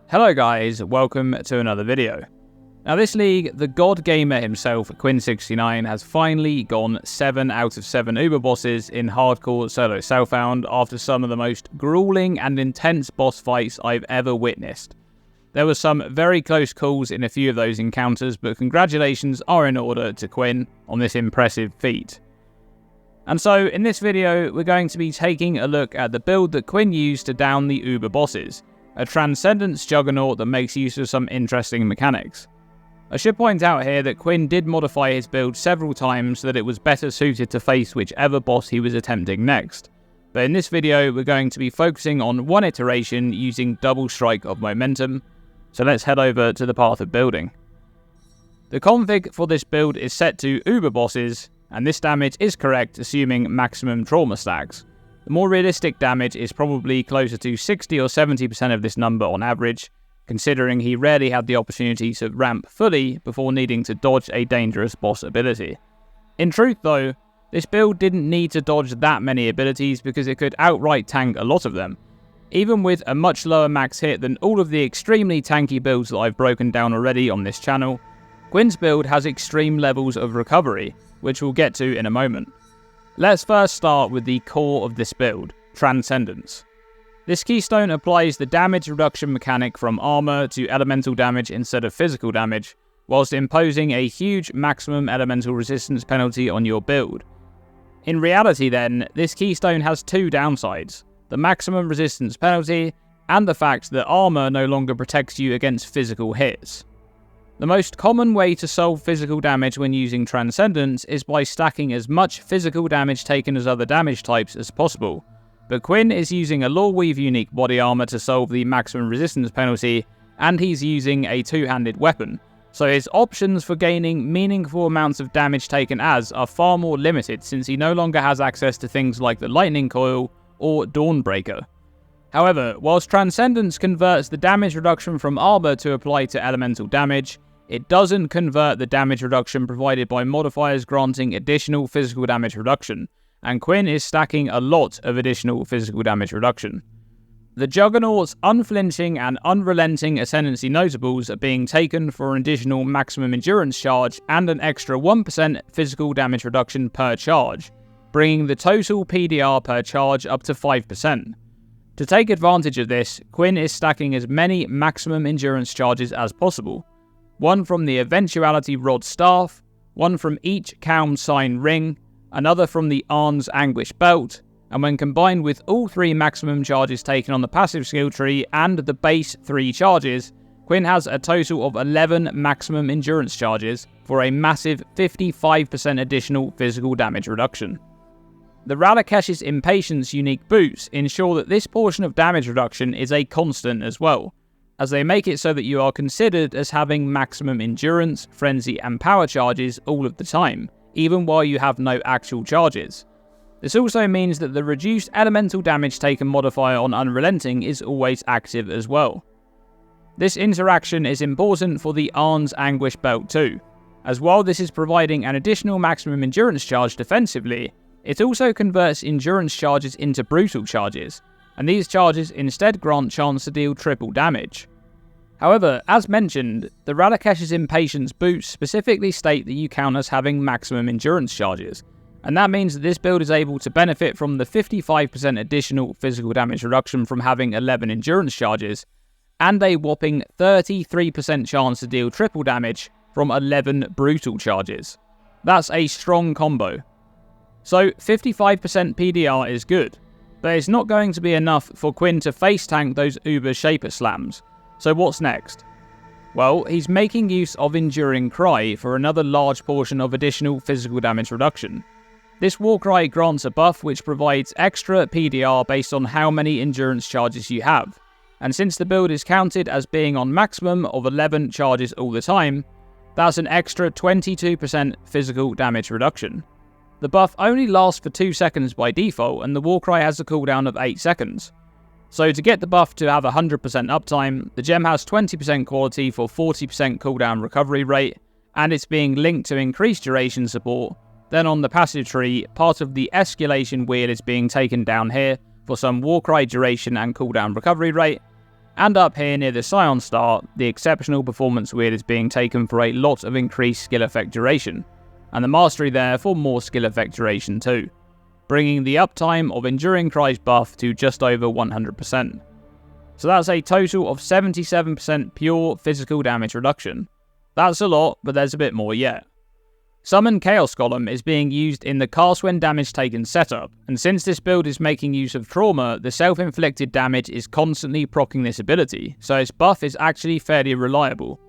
Hello guys, welcome to another video. Now this league, the god gamer himself, Quinn69, has finally gone 7 out of 7 Uber bosses in hardcore solo Southbound after some of the most grueling and intense boss fights I've ever witnessed. There were some very close calls in a few of those encounters, but congratulations are in order to Quinn on this impressive feat. And so in this video, we're going to be taking a look at the build that Quinn used to down the Uber bosses, a Transcendence Juggernaut that makes use of some interesting mechanics. I should point out here that Quinn did modify his build several times so that it was better suited to face whichever boss he was attempting next. But in this video, we're going to be focusing on one iteration using double strike of momentum. So let's head over to the path of building. The config for this build is set to Uber bosses, and this damage is correct assuming maximum trauma stacks. The more realistic damage is probably closer to 60 or 70% of this number on average, considering he rarely had the opportunity to ramp fully before needing to dodge a dangerous boss ability. In truth though, this build didn't need to dodge that many abilities because it could outright tank a lot of them. Even with a much lower max hit than all of the extremely tanky builds that I've broken down already on this channel, Quinn's build has extreme levels of recovery, which we'll get to in a moment. Let's first start with the core of this build, Transcendence. This keystone applies the damage reduction mechanic from armor to elemental damage instead of physical damage, whilst imposing a huge maximum elemental resistance penalty on your build. In reality then, this keystone has two downsides, the maximum resistance penalty and the fact that armor no longer protects you against physical hits. The most common way to solve physical damage when using Transcendence is by stacking as much physical damage taken as other damage types as possible, but Quinn is using a Loreweave unique body armor to solve the maximum resistance penalty, and he's using a two-handed weapon, so his options for gaining meaningful amounts of damage taken as are far more limited since he no longer has access to things like the Lightning Coil or Dawnbreaker. However, whilst Transcendence converts the damage reduction from armor to apply to elemental damage, it doesn't convert the damage reduction provided by modifiers granting additional physical damage reduction, and Quinn is stacking a lot of additional physical damage reduction. The Juggernaut's unflinching and unrelenting ascendancy notables are being taken for an additional maximum endurance charge and an extra 1% physical damage reduction per charge, bringing the total PDR per charge up to 5%. To take advantage of this, Quinn is stacking as many maximum endurance charges as possible. One from the Eventuality Rod Staff, one from each Calm Sign Ring, another from the Arn's Anguish Belt, and when combined with all 3 maximum charges taken on the passive skill tree and the base 3 charges, Quinn has a total of 11 maximum endurance charges for a massive 55% additional physical damage reduction. The Radakesh's Impatience unique boots ensure that this portion of damage reduction is a constant as well, as they make it so that you are considered as having maximum endurance, frenzy and power charges all of the time, even while you have no actual charges. This also means that the reduced elemental damage taken modifier on Unrelenting is always active as well. This interaction is important for the Arn's Anguish Belt too, as while this is providing an additional maximum endurance charge defensively, it also converts endurance charges into brutal charges, and these charges instead grant chance to deal triple damage. However, as mentioned, the Radakesh's Impatience boots specifically state that you count as having maximum endurance charges, and that means that this build is able to benefit from the 55% additional physical damage reduction from having 11 endurance charges, and a whopping 33% chance to deal triple damage from 11 brutal charges. That's a strong combo. So 55% PDR is good, but it's not going to be enough for Quinn to face tank those Uber Shaper slams. So what's next? Well, he's making use of Enduring Cry for another large portion of additional physical damage reduction. This Warcry grants a buff which provides extra PDR based on how many endurance charges you have, and since the build is counted as being on maximum of 11 charges all the time, that's an extra 22% physical damage reduction. The buff only lasts for 2 seconds by default, and the Warcry has a cooldown of 8 seconds. So to get the buff to have 100% uptime, the gem has 20% quality for 40% cooldown recovery rate, and it's being linked to increased duration support. Then on the passive tree, part of the escalation wheel is being taken down here for some Warcry duration and cooldown recovery rate, And up here near the Scion start, the exceptional performance weird is being taken for a lot of increased skill effect duration, and the mastery there for more skill effect duration too, bringing the uptime of Enduring Cry's buff to just over 100%. So that's a total of 77% pure physical damage reduction. That's a lot, but there's a bit more yet. Summon Chaos Golem is being used in the cast when damage taken setup, and since this build is making use of trauma, the self-inflicted damage is constantly proccing this ability, so its buff is actually fairly reliable.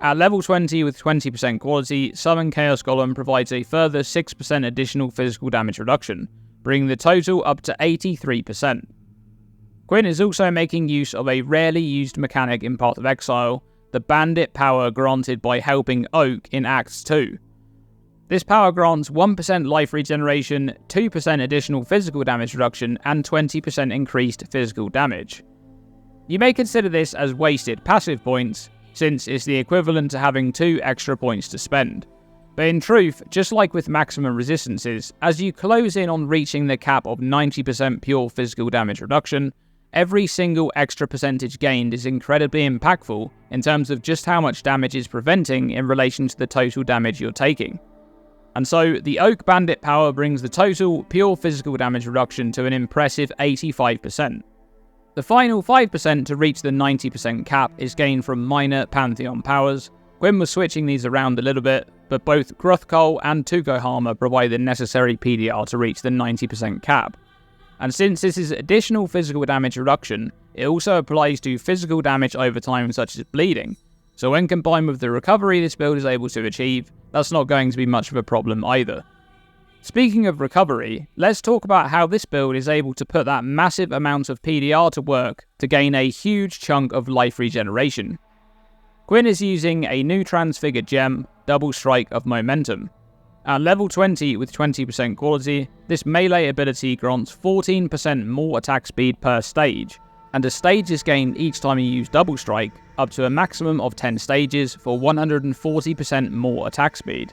At level 20 with 20% quality, Summon Chaos Golem provides a further 6% additional physical damage reduction, bringing the total up to 83%. Quinn is also making use of a rarely used mechanic in Path of Exile, the Bandit power granted by helping Oak in Acts 2. This power grants 1% life regeneration, 2% additional physical damage reduction, and 20% increased physical damage. You may consider this as wasted passive points, since it's the equivalent to having 2 extra points to spend. But in truth, just like with maximum resistances, as you close in on reaching the cap of 90% pure physical damage reduction, every single extra percentage gained is incredibly impactful in terms of just how much damage is preventing in relation to the total damage you're taking. And so, the Oak Bandit power brings the total pure physical damage reduction to an impressive 85%. The final 5% to reach the 90% cap is gained from minor Pantheon powers. Quinn was switching these around a little bit, but both Gruthkol and Tukohama provide the necessary PDR to reach the 90% cap. And since this is additional physical damage reduction, it also applies to physical damage over time such as bleeding. So when combined with the recovery this build is able to achieve, that's not going to be much of a problem either. Speaking of recovery, let's talk about how this build is able to put that massive amount of PDR to work to gain a huge chunk of life regeneration. Quinn is using a new transfigured gem, Double Strike of Momentum. At level 20 with 20% quality, this melee ability grants 14% more attack speed per stage, and a stage is gained each time you use Double Strike, up to a maximum of 10 stages for 140% more attack speed.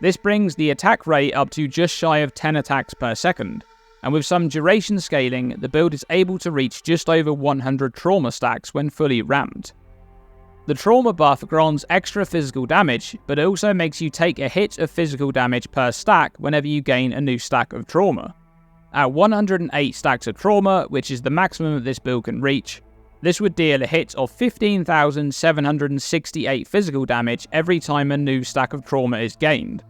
This brings the attack rate up to just shy of 10 attacks per second, and with some duration scaling, the build is able to reach just over 100 trauma stacks when fully ramped. The trauma buff grants extra physical damage, but it also makes you take a hit of physical damage per stack whenever you gain a new stack of trauma. At 108 stacks of trauma, which is the maximum that this build can reach, this would deal a hit of 15,768 physical damage every time a new stack of trauma is gained.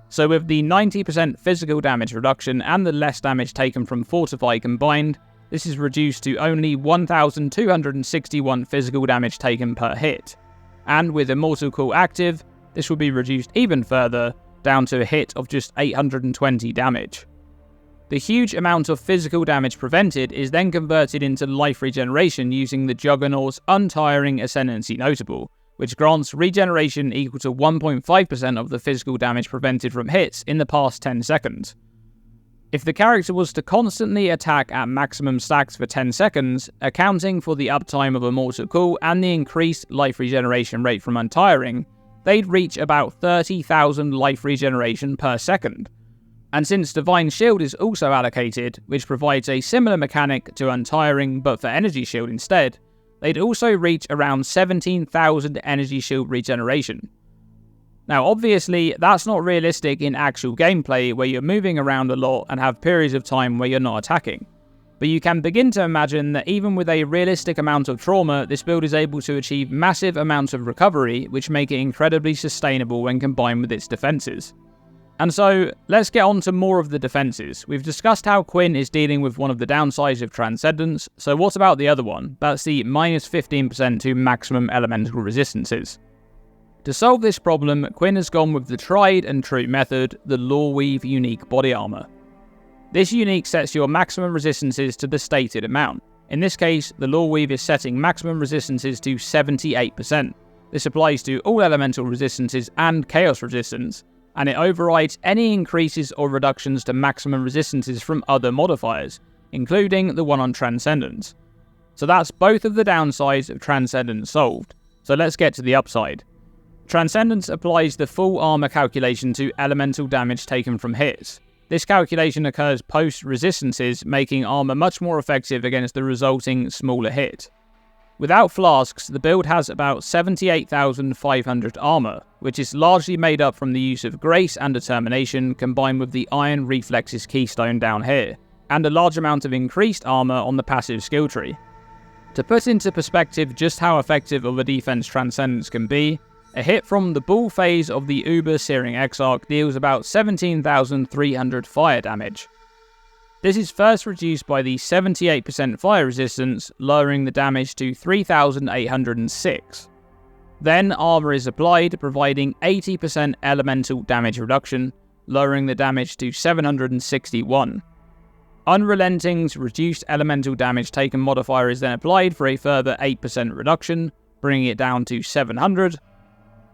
So with the 90% physical damage reduction and the less damage taken from Fortify combined, this is reduced to only 1,261 physical damage taken per hit. And with Immortal Call active, this will be reduced even further, down to a hit of just 820 damage. The huge amount of physical damage prevented is then converted into life regeneration using the Juggernaut's Untiring Ascendancy Notable, which grants regeneration equal to 1.5% of the physical damage prevented from hits in the past 10 seconds. If the character was to constantly attack at maximum stacks for 10 seconds, accounting for the uptime of Immortal Call and the increased life regeneration rate from Untiring, they'd reach about 30,000 life regeneration per second. And since Divine Shield is also allocated, which provides a similar mechanic to Untiring but for Energy Shield instead, they'd also reach around 17,000 Energy Shield regeneration. Now obviously, that's not realistic in actual gameplay where you're moving around a lot and have periods of time where you're not attacking. But you can begin to imagine that even with a realistic amount of trauma, this build is able to achieve massive amounts of recovery, which make it incredibly sustainable when combined with its defenses. And so, let's get on to more of the defenses. We've discussed how Quinn is dealing with one of the downsides of Transcendence, so what about the other one? That's the minus 15% to maximum elemental resistances. To solve this problem, Quinn has gone with the tried and true method, the Loreweave unique body armor. This unique sets your maximum resistances to the stated amount. In this case, the Loreweave is setting maximum resistances to 78%. This applies to all elemental resistances and chaos resistance, and it overrides any increases or reductions to maximum resistances from other modifiers, including the one on Transcendence. So that's both of the downsides of Transcendence solved. So let's get to the upside. Transcendence applies the full armor calculation to elemental damage taken from hits. This calculation occurs post resistances, making armor much more effective against the resulting smaller hit. Without flasks, the build has about 78,500 armor, which is largely made up from the use of Grace and Determination combined with the Iron Reflexes keystone down here, and a large amount of increased armor on the passive skill tree. To put into perspective just how effective of a defense Transcendence can be, a hit from the bull phase of the Uber Searing Exarch deals about 17,300 fire damage. This is first reduced by the 78% fire resistance, lowering the damage to 3,806. Then armor is applied, providing 80% elemental damage reduction, lowering the damage to 761. Unrelenting's reduced elemental damage taken modifier is then applied for a further 8% reduction, bringing it down to 700.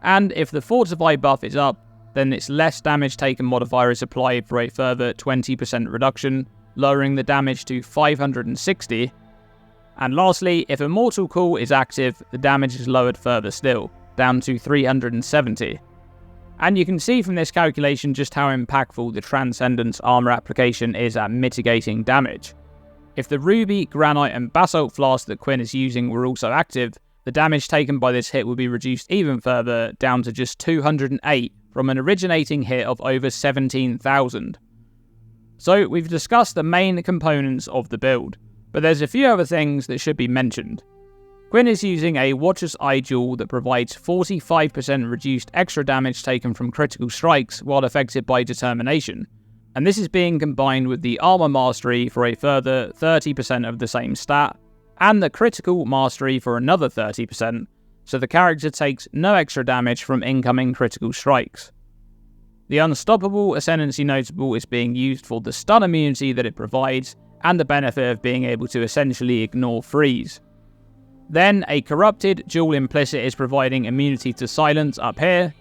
And if the Fortify buff is up, then its less damage taken modifier is applied for a further 20% reduction, lowering the damage to 560. And lastly, if Immortal Call is active, the damage is lowered further still, down to 370. And you can see from this calculation just how impactful the Transcendence armor application is at mitigating damage. If the Ruby, Granite and Basalt Flask that Quinn is using were also active, the damage taken by this hit would be reduced even further, down to just 208 from an originating hit of over 17,000. So we've discussed the main components of the build, but there's a few other things that should be mentioned. Quinn is using a Watcher's Eye jewel that provides 45% reduced extra damage taken from critical strikes while affected by Determination, and this is being combined with the Armor Mastery for a further 30% of the same stat, and the Critical Mastery for another 30%, so the character takes no extra damage from incoming critical strikes. The Unstoppable Ascendancy Notable is being used for the stun immunity that it provides, and the benefit of being able to essentially ignore freeze. Then a Corrupted Dual Implicit is providing immunity to Silence up here.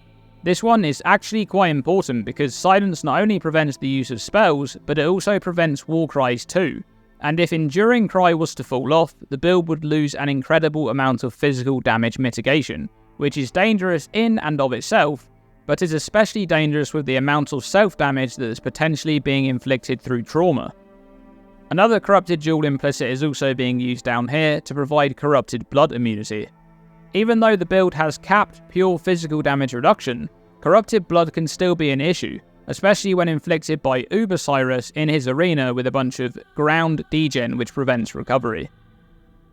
This one is actually quite important because Silence not only prevents the use of spells, but it also prevents war cries too. And if Enduring Cry was to fall off, the build would lose an incredible amount of physical damage mitigation, which is dangerous in and of itself, but is especially dangerous with the amount of self-damage that is potentially being inflicted through trauma. Another Corrupted Dual Implicit is also being used down here to provide Corrupted Blood immunity. Even though the build has capped pure physical damage reduction, Corrupted Blood can still be an issue, especially when inflicted by Uber Cyrus in his arena with a bunch of ground degen which prevents recovery.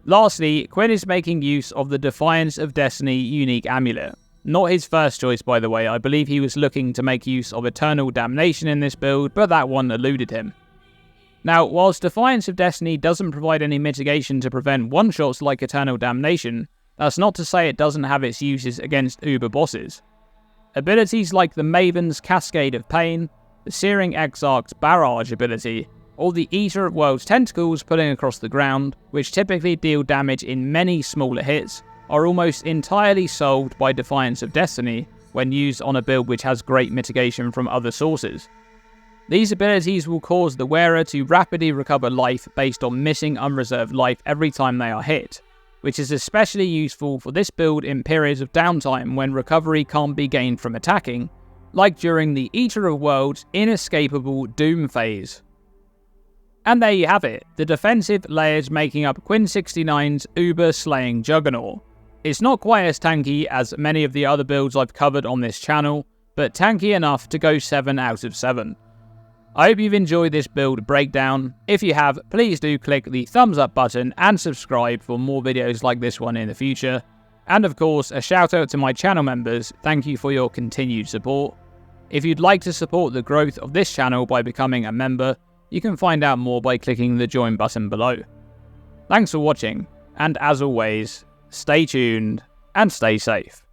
Lastly, Quinn is making use of the Defiance of Destiny unique amulet. Not his first choice, by the way. I believe he was looking to make use of Eternal Damnation in this build, but that one eluded him. Now, whilst Defiance of Destiny doesn't provide any mitigation to prevent one-shots like Eternal Damnation, that's not to say it doesn't have its uses against Uber bosses. Abilities like the Maven's Cascade of Pain, the Searing Exarch's Barrage ability, or the Eater of Worlds Tentacles pulling across the ground, which typically deal damage in many smaller hits, are almost entirely solved by Defiance of Destiny when used on a build which has great mitigation from other sources. These abilities will cause the wearer to rapidly recover life based on missing unreserved life every time they are hit, which is especially useful for this build in periods of downtime when recovery can't be gained from attacking, like during the Eater of Worlds inescapable Doom phase. And there you have it, the defensive layers making up Quinn 69's Uber slaying Juggernaut. It's not quite as tanky as many of the other builds I've covered on this channel, but tanky enough to go 7 out of 7. I hope you've enjoyed this build breakdown. If you have, please do click the thumbs up button and subscribe for more videos like this one in the future. And of course, a shout out to my channel members, thank you for your continued support. If you'd like to support the growth of this channel by becoming a member, you can find out more by clicking the join button below. Thanks for watching, and as always, stay tuned and stay safe.